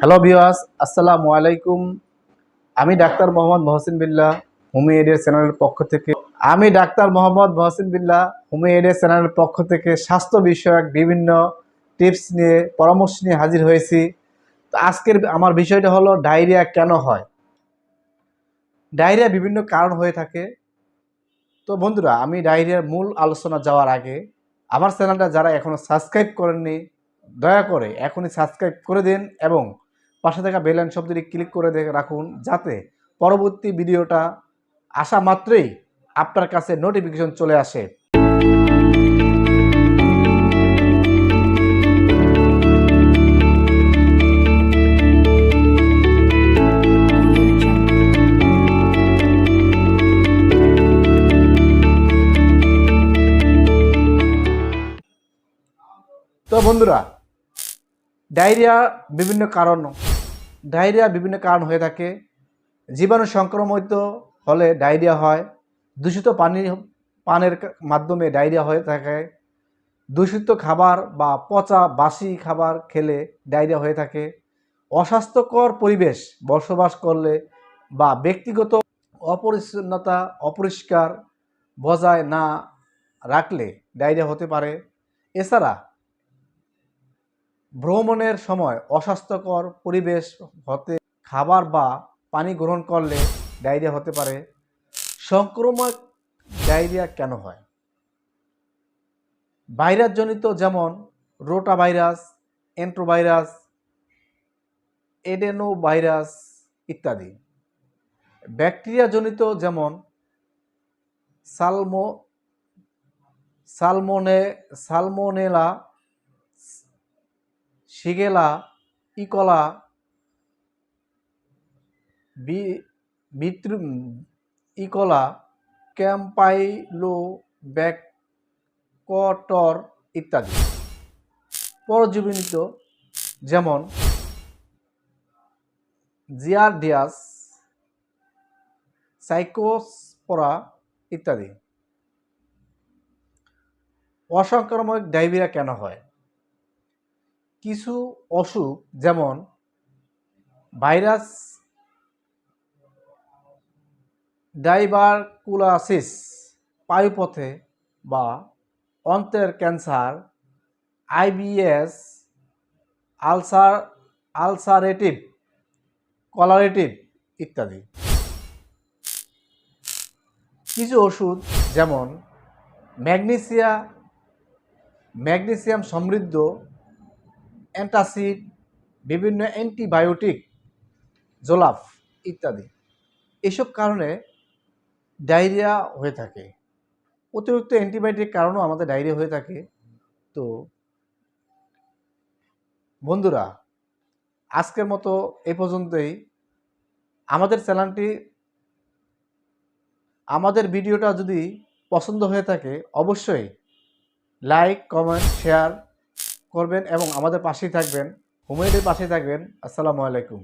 Hello viewers, আসসালামু আলাইকুম। আমি ডাক্তার মোহাম্মদ মহসিন বিল্লাহ হোমি এডের চ্যানেলের পক্ষ থেকে স্বাস্থ্য বিষয়ক বিভিন্ন টিপস নিয়ে পরামর্শ নিয়ে হাজির হয়েছি। তো আজকের আমার বিষয়টা হলো ডায়রিয়া কেন হয়। ডায়রিয়া বিভিন্ন কারণ হয়ে থাকে। তো বন্ধুরা, আমি ডায়রিয়ার মূল আলোচনা যাওয়ার আগে আমার চ্যানেলটা যারা এখনও সাবস্ক্রাইব করেননি, দয়া করে এখনই সাবস্ক্রাইব করে দিন এবং পাশে থাকা বেল আইকন শব্দটি ক্লিক করে রাখুন, যাতে পরবর্তী ভিডিওটা আসা মাত্রই আপনার কাছে নোটিফিকেশন চলে আসে। তো বন্ধুরা, ডায়রিয়া বিভিন্ন কারণ হয়ে থাকে। জীবাণু সংক্রমিত হলে ডায়রিয়া হয়। দূষিত পানের মাধ্যমে ডায়রিয়া হয়ে থাকে। দূষিত খাবার বা পচা বাসি খাবার খেলে ডায়রিয়া হয়ে থাকে। অস্বাস্থ্যকর পরিবেশ বসবাস করলে বা ব্যক্তিগত অপরিচ্ছন্নতা অপরিষ্কার বজায় না রাখলে ডায়রিয়া হতে পারে। এছাড়া ভ্রমণের সময় অস্বাস্থ্যকর পরিবেশ হতে খাবার বা পানি গ্রহণ করলে ডায়রিয়া হতে পারে। সংক্রামক ডায়রিয়া কেন হয়? ভাইরাসজনিত, যেমন রোটা ভাইরাস, এন্ট্রোভাইরাস, এডেনোভাইরাস ইত্যাদি। ব্যাকটেরিয়াজনিত, যেমন সালমোনেলা, শিগেলা, ইকোলা, ইকোলা, ক্যাম্পাইলোব্যাকটর ইত্যাদি। পরজীবীজনিত, যেমন জিয়ারডিয়াস, সাইকোস্পোরা ইত্যাদি। অসংক্রামক ডায়রিয়া কেন হয়? কিছু অসুখ, যেমন ভাইরাস ডাইবারকুলোসিস, পায়ুপথে বা অন্ত্রের ক্যান্সার, আইবিএস, আলসারেটিভ কোলাইটিস ইত্যাদি। কিছু ওষুধ, যেমন ম্যাগনেসিয়াম সমৃদ্ধ অ্যান্টাসিড, বিভিন্ন অ্যান্টিবায়োটিক, জোলাফ ইত্যাদি। এসব কারণে ডায়রিয়া হয়ে থাকে। অতিরিক্ত অ্যান্টিবায়োটিক কারণেও আমাদের ডায়রিয়া হয়ে থাকে। তো বন্ধুরা, আজকের মতো এ পর্যন্তই। আমাদের ভিডিওটা যদি পছন্দ হয়ে থাকে, অবশ্যই লাইক, কমেন্ট, শেয়ার করবেন এবং আমাদের পাশেই থাকবেন, হোমিওপ্যাথির পাশেই থাকবেন। আসসালামু আলাইকুম।